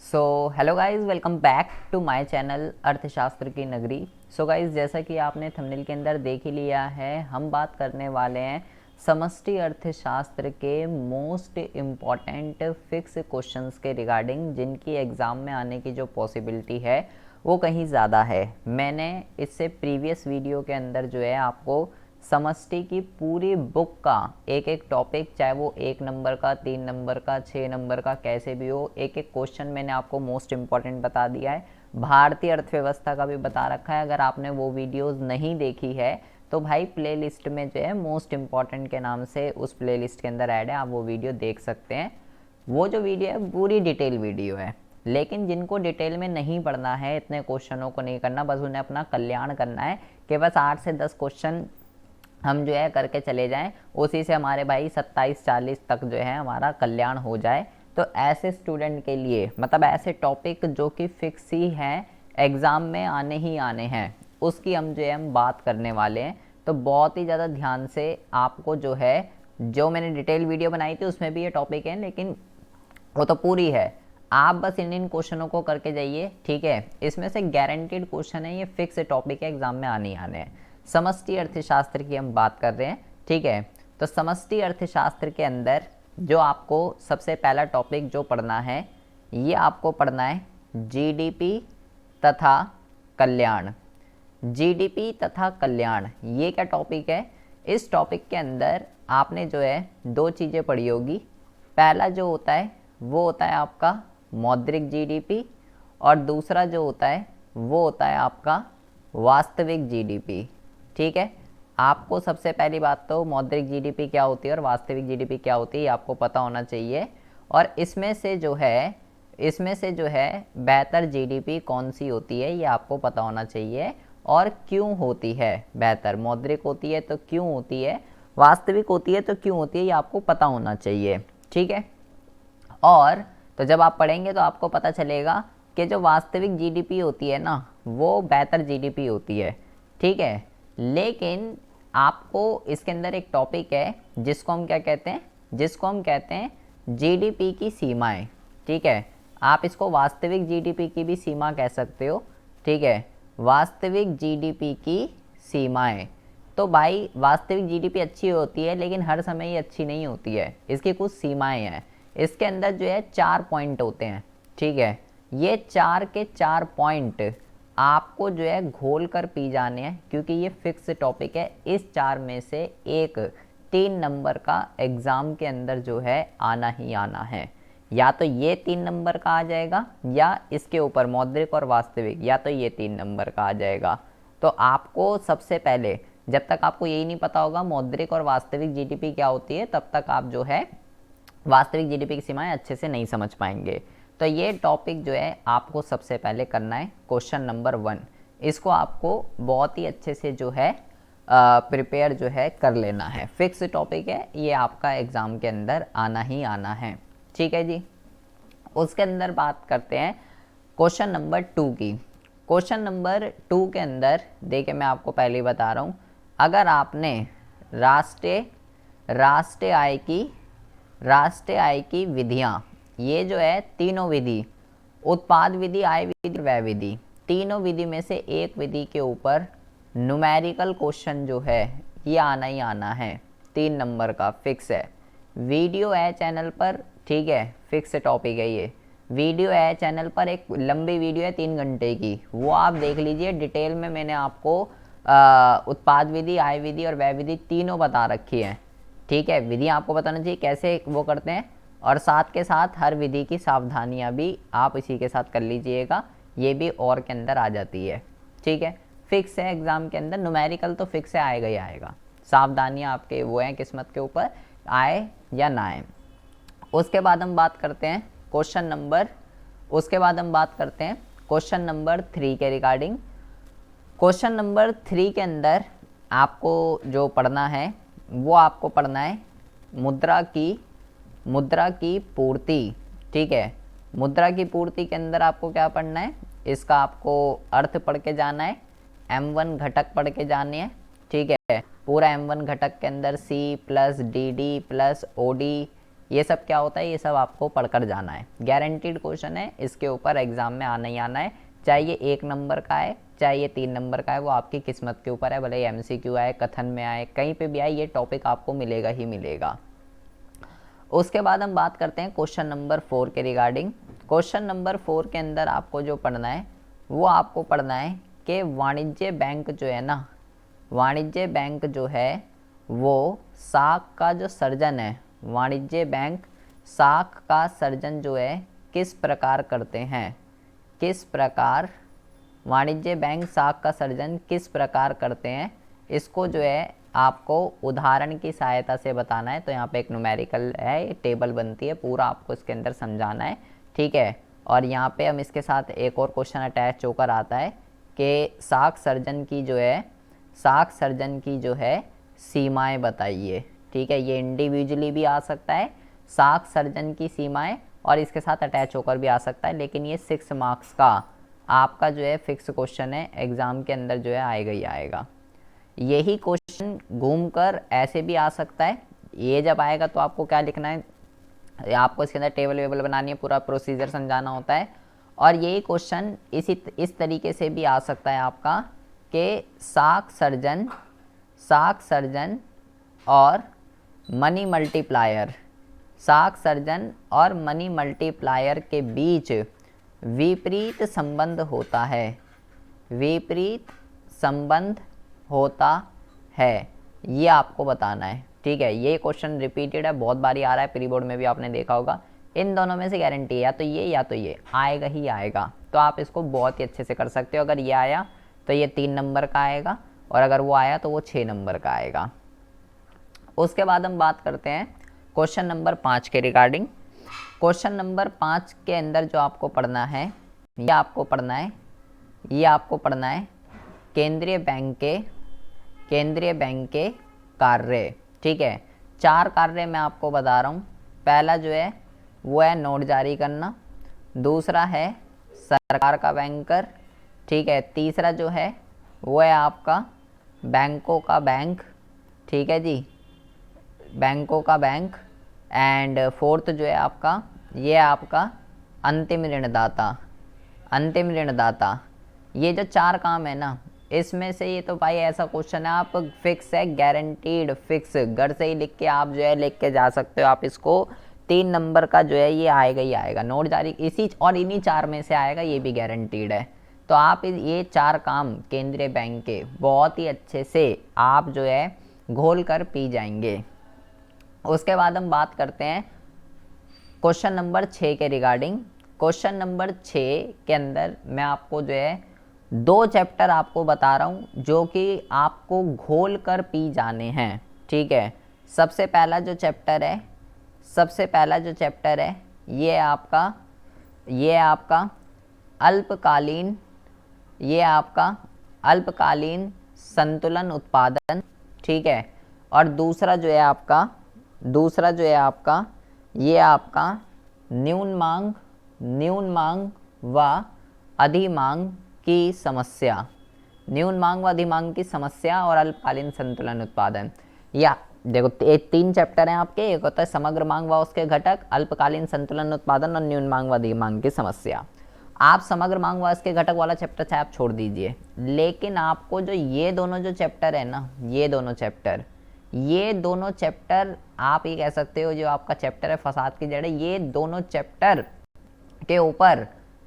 So hello guys, welcome back to my channel अर्थशास्त्र की नगरी। सो गाइज़, जैसा कि आपने थंबनेल के अंदर देख ही लिया है, हम बात करने वाले हैं समष्टि अर्थशास्त्र के मोस्ट इम्पॉर्टेंट फिक्स क्वेश्चंस के रिगार्डिंग, जिनकी एग्ज़ाम में आने की जो पॉसिबिलिटी है वो कहीं ज़्यादा है। मैंने इससे प्रीवियस वीडियो के अंदर जो है आपको समष्टि की पूरी बुक का एक एक टॉपिक, चाहे वो 1 नंबर का, 3 नंबर का, 6 नंबर का, कैसे भी हो, एक एक क्वेश्चन मैंने आपको मोस्ट इम्पॉर्टेंट बता दिया है। भारतीय अर्थव्यवस्था का भी बता रखा है। अगर आपने वो वीडियोस नहीं देखी है तो भाई प्लेलिस्ट में जो है मोस्ट इम्पॉर्टेंट के नाम से उस प्लेलिस्ट के अंदर ऐड है, आप वो वीडियो देख सकते हैं। वो जो वीडियो है पूरी डिटेल वीडियो है। लेकिन जिनको डिटेल में नहीं पढ़ना है, इतने क्वेश्चनों को नहीं करना, बस उन्हें अपना कल्याण करना है कि बस 8 से 10 क्वेश्चन हम जो है करके चले जाएं, उसी से हमारे भाई 27-40 तक जो है हमारा कल्याण हो जाए। तो ऐसे स्टूडेंट के लिए, मतलब ऐसे टॉपिक जो कि फिक्स ही हैं, एग्ज़ाम में आने ही आने हैं, उसकी हम जो है हम बात करने वाले हैं। तो बहुत ही ज़्यादा ध्यान से आपको जो है, जो मैंने डिटेल वीडियो बनाई थी उसमें भी ये टॉपिक है, लेकिन वो तो पूरी है। आप बस इन क्वेश्चनों को करके जाइए, ठीक है। इसमें से गारंटीड क्वेश्चन है, ये फिक्स टॉपिक है, एग्जाम में आने ही आने हैं। समष्टि अर्थशास्त्र की हम बात कर रहे हैं, ठीक है। तो समष्टि अर्थशास्त्र के अंदर जो आपको सबसे पहला टॉपिक जो पढ़ना है, ये आपको पढ़ना है जीडीपी तथा कल्याण। जीडीपी तथा कल्याण, ये क्या टॉपिक है? इस टॉपिक के अंदर आपने जो है दो चीज़ें पढ़ी होगी। पहला जो होता है वो होता है आपका मौद्रिक जीडीपी, और दूसरा जो होता है वो होता है आपका वास्तविक जीडीपी, ठीक है। आपको सबसे पहली बात तो मौद्रिक जीडीपी क्या होती है और वास्तविक जीडीपी क्या होती है, ये आपको पता होना चाहिए। और इसमें से जो है बेहतर जीडीपी कौन सी होती है, ये आपको पता होना चाहिए। और क्यों होती है बेहतर? मौद्रिक होती है तो क्यों होती है, वास्तविक होती है तो क्यों होती है, ये आपको पता होना चाहिए, ठीक है। और तो जब आप पढ़ेंगे तो आपको पता चलेगा कि जो वास्तविक जीडीपी होती है ना, वो बेहतर जीडीपी होती है, ठीक है। लेकिन आपको इसके अंदर एक टॉपिक है जिसको हम क्या कहते हैं, जिसको हम कहते हैं जीडीपी की सीमाएं, ठीक है। आप इसको वास्तविक जीडीपी की भी सीमा कह सकते हो, ठीक है। वास्तविक जीडीपी की सीमाएं, तो भाई वास्तविक जीडीपी अच्छी होती है, लेकिन हर समय ये अच्छी नहीं होती है, इसकी कुछ सीमाएं हैं। इसके अंदर जो है 4 पॉइंट होते हैं, ठीक है। ये 4 के 4 पॉइंट आपको जो है घोल कर पी जाने हैं, क्योंकि ये फिक्स टॉपिक है। इस 4 में से एक 3 नंबर का एग्ज़ाम के अंदर जो है आना ही आना है। या तो ये 3 नंबर का आ जाएगा, या इसके ऊपर मौद्रिक और वास्तविक, या तो ये 3 नंबर का आ जाएगा। तो आपको सबसे पहले, जब तक आपको यही नहीं पता होगा मौद्रिक और वास्तविक जीडीपी क्या होती है, तब तक आप जो है वास्तविक जीडीपी की सीमाएं अच्छे से नहीं समझ पाएंगे। तो ये टॉपिक जो है आपको सबसे पहले करना है, क्वेश्चन नंबर 1। इसको आपको बहुत ही अच्छे से जो है प्रिपेयर जो है कर लेना है। फिक्स टॉपिक है, ये आपका एग्ज़ाम के अंदर आना ही आना है, ठीक है जी। उसके अंदर बात करते हैं क्वेश्चन नंबर 2 की। क्वेश्चन नंबर 2 के अंदर देखिए, मैं आपको पहले ही बता रहा हूँ, अगर आपने राष्ट्रीय आय की विधियाँ, ये जो है तीनों विधि, उत्पाद विधि, आय विधि, व्यय विधि, तीनों विधि में से एक विधि के ऊपर न्यूमेरिकल क्वेश्चन जो है ये आना ही आना है। 3 नंबर का फिक्स है। वीडियो है चैनल पर, ठीक है, फिक्स टॉपिक है ये। वीडियो है चैनल पर, एक लंबी वीडियो है 3 घंटे की, वो आप देख लीजिए। डिटेल में मैंने आपको उत्पाद विधि, आय विधि और व्यय विधि तीनों बता रखी है, ठीक है। विधि आपको बताना चाहिए कैसे वो करते हैं, और साथ के साथ हर विधि की सावधानियां भी आप इसी के साथ कर लीजिएगा, ये भी और के अंदर आ जाती है, ठीक है। फिक्स है एग्ज़ाम के अंदर, न्यूमेरिकल तो फिक्स है, आएगा ही आएगा। सावधानियां आपके वो हैं किस्मत के ऊपर, आए या ना आए। उसके बाद हम बात करते हैं क्वेश्चन नंबर 3 के रिगार्डिंग। क्वेश्चन नंबर 3 के अंदर आपको जो पढ़ना है वो आपको पढ़ना है मुद्रा की पूर्ति, ठीक है। मुद्रा की पूर्ति के अंदर आपको क्या पढ़ना है, इसका आपको अर्थ पढ़ के जाना है, M1 घटक पढ़ के जाने हैं, ठीक है। पूरा M1 घटक के अंदर C plus D D plus OD ये सब क्या होता है, ये सब आपको पढ़कर जाना है। गारंटीड क्वेश्चन है, इसके ऊपर एग्जाम में आना ही आना है, चाहे ये 1 नंबर का है चाहे ये 3 नंबर का है, वो आपकी किस्मत के ऊपर है। भले MCQ आए, कथन में आए, कहीं पे भी आए, ये टॉपिक आपको मिलेगा ही मिलेगा। उसके बाद हम बात करते हैं क्वेश्चन नंबर 4 के रिगार्डिंग। क्वेश्चन नंबर 4 के अंदर आपको जो पढ़ना है वो आपको पढ़ना है कि वाणिज्य बैंक जो है ना, वाणिज्य बैंक जो है वो साख का जो सर्जन है, वाणिज्य बैंक साख का सर्जन जो है किस प्रकार करते हैं, किस प्रकार वाणिज्य बैंक साख का सर्जन किस प्रकार करते हैं, इसको जो है आपको उदाहरण की सहायता से बताना है। तो यहाँ पे एक न्यूमेरिकल है, टेबल बनती है, पूरा आपको इसके अंदर समझाना है, ठीक है। और यहाँ पे हम इसके साथ एक और क्वेश्चन अटैच होकर आता है कि साख सर्जन की जो है, साख सर्जन की जो है सीमाएं बताइए, ठीक है। ये इंडिविजुअली भी आ सकता है साख सर्जन की सीमाएं, और इसके साथ अटैच होकर भी आ सकता है, लेकिन ये 6 मार्क्स का आपका जो है फिक्स क्वेश्चन है, एग्ज़ाम के अंदर जो है आएगा ही आएगा। यही क्वेश्चन घूमकर ऐसे भी आ सकता है। ये जब आएगा तो आपको क्या लिखना है, आपको इसके अंदर टेबल वेबल बनानी है, पूरा प्रोसीजर समझाना होता है। और यही क्वेश्चन इस तरीके से भी आ सकता है आपका कि साख सर्जन और मनी मल्टीप्लायर, साख सर्जन और मनी मल्टीप्लायर के बीच विपरीत संबंध होता है, विपरीत संबंध होता है, ये आपको बताना है, ठीक है। ये क्वेश्चन रिपीटेड है, बहुत बारी आ रहा है, प्री बोर्ड में भी आपने देखा होगा। इन दोनों में से गारंटी है, या तो ये या तो ये आएगा ही आएगा। तो आप इसको बहुत ही अच्छे से कर सकते हो। अगर ये आया तो ये 3 नंबर का आएगा, और अगर वो आया तो वो 6 नंबर का आएगा। उसके बाद हम बात करते हैं क्वेश्चन नंबर 5 के रिगार्डिंग। क्वेश्चन नंबर 5 के अंदर जो आपको पढ़ना है, ये आपको पढ़ना है, ये आपको पढ़ना है केंद्रीय बैंक के कार्य, ठीक है। 4 कार्य मैं आपको बता रहा हूँ। पहला जो है वो है नोट जारी करना, दूसरा है सरकार का बैंकर, ठीक है। तीसरा जो है वो है आपका बैंकों का बैंक, ठीक है जी, बैंकों का बैंक। एंड फोर्थ जो है आपका, ये आपका अंतिम ऋणदाता, अंतिम ऋणदाता। ये जो 4 काम है ना, इसमें से ये तो भाई ऐसा क्वेश्चन है, आप फिक्स है, गारंटीड फिक्स, घर से ही लिख के आप जो है लिख के जा सकते हो। आप इसको 3 नंबर का जो है ये आएगा ही आएगा, नोट जारी इसी और इन्हीं 4 में से आएगा, ये भी गारंटीड है। तो आप ये 4 काम केंद्रीय बैंक के बहुत ही अच्छे से आप जो है घोल कर पी जाएंगे। उसके बाद हम बात करते हैं क्वेश्चन नंबर 6 के रिगार्डिंग। क्वेश्चन नंबर 6 के अंदर मैं आपको जो है 2 चैप्टर आपको बता रहा हूँ जो कि आपको घोल कर पी जाने हैं, ठीक है। सबसे पहला जो चैप्टर है, सबसे पहला जो चैप्टर है ये आपका अल्पकालीन, ये आपका अल्पकालीन संतुलन उत्पादन, ठीक है। और दूसरा जो है आपका ये आपका न्यून मांग व अधिमांग की समस्या, न्यून मांग व अधिमांग की समस्या और अल्पकालीन संतुलन उत्पादन। या देखो 3 चैप्टर हैं आपके, एक होता है समग्र मांग व उसके घटक, अल्पकालीन संतुलन उत्पादन और न्यून मांग व अधिमांग की समस्या। आप समग्र मांग व उसके घटक वाला चैप्टर चाहे आप छोड़ दीजिए, लेकिन आपको जो ये दोनों जो चैप्टर है ना, ये दोनों चैप्टर आप ये कह सकते हो जो आपका चैप्टर है फसाद की जड़ें, ये दोनों चैप्टर के ऊपर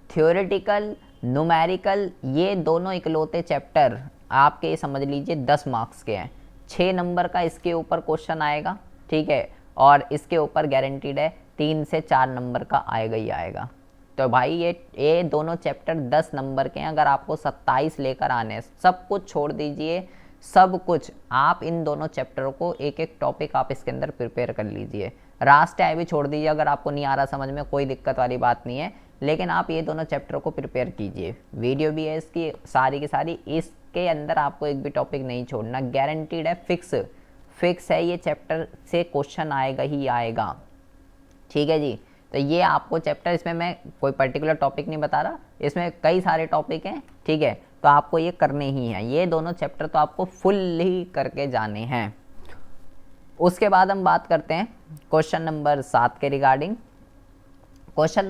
थ्योरेटिकल, न्यूमेरिकल, ये दोनों इकलौते चैप्टर आपके समझ लीजिए 10 मार्क्स के हैं। 6 नंबर का इसके ऊपर क्वेश्चन आएगा, ठीक है। और इसके ऊपर गारंटीड है 3 से 4 नंबर का आएगा ही आएगा। तो भाई ये दोनों चैप्टर 10 नंबर के हैं। अगर आपको 27 लेकर आने हैं, सब कुछ छोड़ दीजिए, सब कुछ आप इन दोनों चैप्टरों को एक एक टॉपिक आप इसके अंदर प्रिपेयर कर लीजिए। राष्ट्र आय भी छोड़ दीजिए, अगर आपको नहीं आ रहा समझ में, कोई दिक्कत वाली बात नहीं है, लेकिन आप ये दोनों चैप्टरों को प्रिपेयर कीजिए। वीडियो भी है इसकी सारी की सारी, इसके अंदर आपको एक भी टॉपिक नहीं छोड़ना, गारंटीड है, फिक्स है, ये चैप्टर से क्वेश्चन आएगा ही आएगा, ठीक है जी। तो ये आपको चैप्टर, इसमें मैं कोई पर्टिकुलर टॉपिक नहीं बता रहा, इसमें कई सारे टॉपिक हैं, ठीक है। तो आपको ये करने ही हैं, ये दोनों चैप्टर तो आपको फुल ही करके जाने हैं। उसके बाद हम बात करते हैं क्वेश्चन नंबर 7 के रिगार्डिंग। क्वेश्चन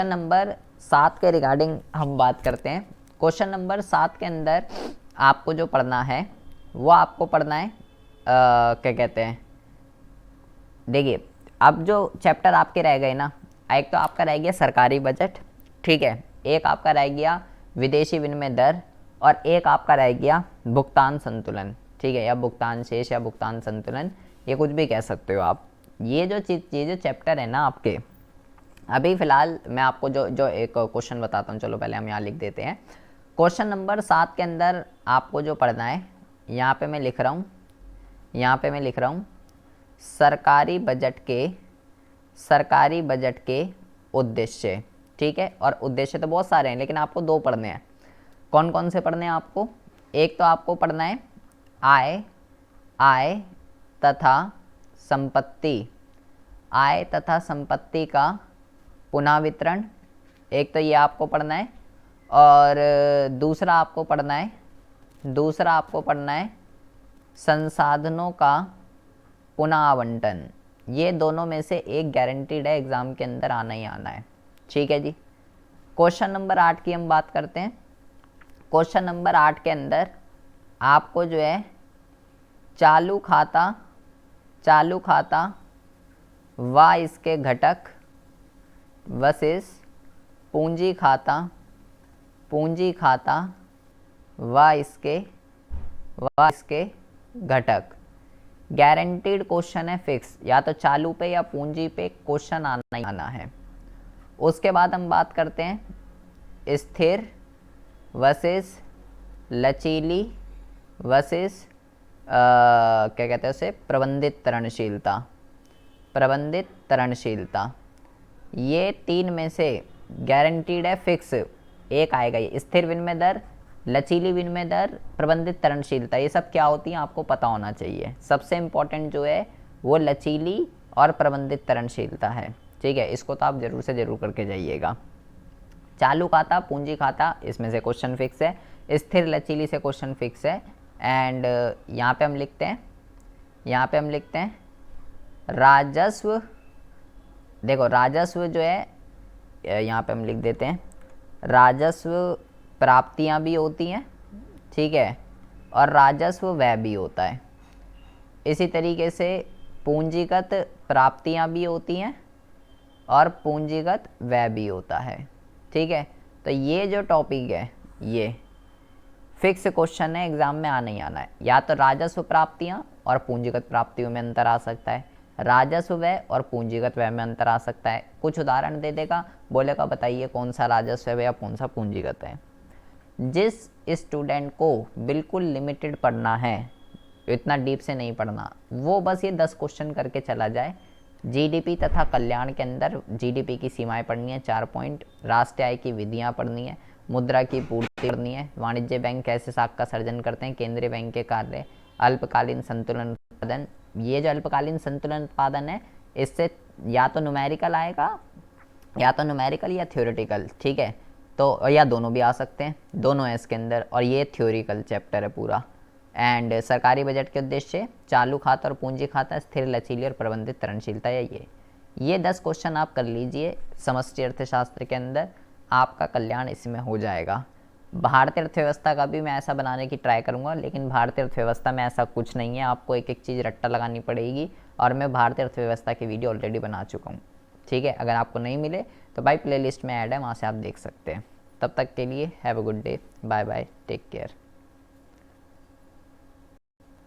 नंबर 7 के रिगार्डिंग हम बात करते हैं। क्वेश्चन नंबर 7 के अंदर आपको जो पढ़ना है वो आपको पढ़ना है क्या कहते हैं, देखिए अब जो चैप्टर आपके रह गए ना, एक तो आपका रह गया सरकारी बजट, ठीक है, एक आपका रह गया विदेशी विनिमय दर, और एक आपका रह गया भुगतान संतुलन, ठीक है, या भुगतान शेष या भुगतान संतुलन, ये कुछ भी कह सकते हो आप। ये जो चैप्टर है ना आपके, अभी फ़िलहाल मैं आपको जो एक क्वेश्चन बताता हूँ, चलो पहले हम यहाँ लिख देते हैं। क्वेश्चन नंबर 7 के अंदर आपको जो पढ़ना है, यहाँ पे मैं लिख रहा हूँ, सरकारी बजट के उद्देश्य, ठीक है, और उद्देश्य तो बहुत सारे हैं लेकिन आपको 2 पढ़ने हैं। कौन कौन से पढ़ने हैं आपको? एक तो आपको पढ़ना है आय तथा संपत्ति का पुनः वितरण, एक तो ये आपको पढ़ना है, और दूसरा आपको पढ़ना है संसाधनों का पुनः आवंटन। ये दोनों में से एक गारंटीड है, एग्ज़ाम के अंदर आना ही आना है, ठीक है जी। क्वेश्चन नंबर 8 की हम बात करते हैं। क्वेश्चन नंबर 8 के अंदर आपको जो है चालू खाता व इसके घटक वर्सेस पूंजी खाता व इसके घटक, गारंटीड क्वेश्चन है फिक्स, या तो चालू पे या पूंजी पे क्वेश्चन आना ही आना है। उसके बाद हम बात करते हैं स्थिर वर्सेस लचीली वर्सेस क्या कहते हैं उसे, प्रबंधित तरणशीलता। ये 3 में से गारंटीड है फिक्स एक आएगा, ये स्थिर विनिमय दर, लचीली विनिमय दर, प्रबंधित तरणशीलता, ये सब क्या होती हैं आपको पता होना चाहिए। सबसे इम्पोर्टेंट जो है वो लचीली और प्रबंधित तरणशीलता है, ठीक है, इसको तो आप ज़रूर से ज़रूर करके जाइएगा। चालू खाता, पूंजी खाता, इसमें से क्वेश्चन फिक्स है, स्थिर लचीली से क्वेश्चन फिक्स है। एंड यहाँ पे हम लिखते हैं राजस्व, देखो राजस्व जो है यहाँ पे हम लिख देते हैं, राजस्व प्राप्तियाँ भी होती हैं, ठीक है, और राजस्व व्यय भी होता है। इसी तरीके से पूंजीगत प्राप्तियाँ भी होती हैं और पूंजीगत व्यय भी होता है, ठीक है। तो ये जो टॉपिक है ये फिक्स क्वेश्चन है, एग्जाम में आना ही आना है। या तो राजस्व प्राप्तियाँ और पूंजीगत प्राप्तियों में अंतर आ सकता है, राजस्व व्यय और पूंजीगत व्यय में अंतर आ सकता है। कुछ उदाहरण दे देगा, बोलेगा बताइए कौन सा राजस्व है या कौन सा पूंजीगत है। जिस स्टूडेंट को बिल्कुल लिमिटेड पढ़ना है, इतना डीप से नहीं पढ़ना, वो बस ये 10 क्वेश्चन करके चला जाए। जीडीपी तथा कल्याण के अंदर जीडीपी की सीमाएं पढ़नी है 4 पॉइंट, राष्ट्रीय आय की विधियां पढ़नी है, मुद्रा की पूर्ति पढ़नी है, वाणिज्य बैंक कैसे साख का सर्जन करते हैं, केंद्रीय बैंक के कार्य, अल्पकालीन संतुलन उत्पादन। ये जो अल्पकालीन संतुलन उत्पादन है, इससे या तो न्यूमेरिकल आएगा, या तो न्यूमेरिकल या थ्योरेटिकल, ठीक है, तो या दोनों भी आ सकते हैं, दोनों है इसके अंदर, और ये थ्योरिकल चैप्टर है पूरा। एंड सरकारी बजट के उद्देश्य चालू खाता और पूंजी खाता, स्थिर लचीली और प्रबंधित तरणशीलता है। ये 10 क्वेश्चन आप कर लीजिए समष्टि अर्थशास्त्र के अंदर, आपका कल्याण इसमें हो जाएगा। भारतीय अर्थव्यवस्था का भी मैं ऐसा बनाने की ट्राई करूँगा, लेकिन भारतीय अर्थव्यवस्था में ऐसा कुछ नहीं है, आपको एक एक चीज़ रट्टा लगानी पड़ेगी, और मैं भारतीय अर्थव्यवस्था की वीडियो ऑलरेडी बना चुका हूँ, ठीक है। अगर आपको नहीं मिले तो भाई प्लेलिस्ट में ऐड है, वहाँ से आप देख सकते हैं। तब तक के लिए have a good day, bye bye, take care.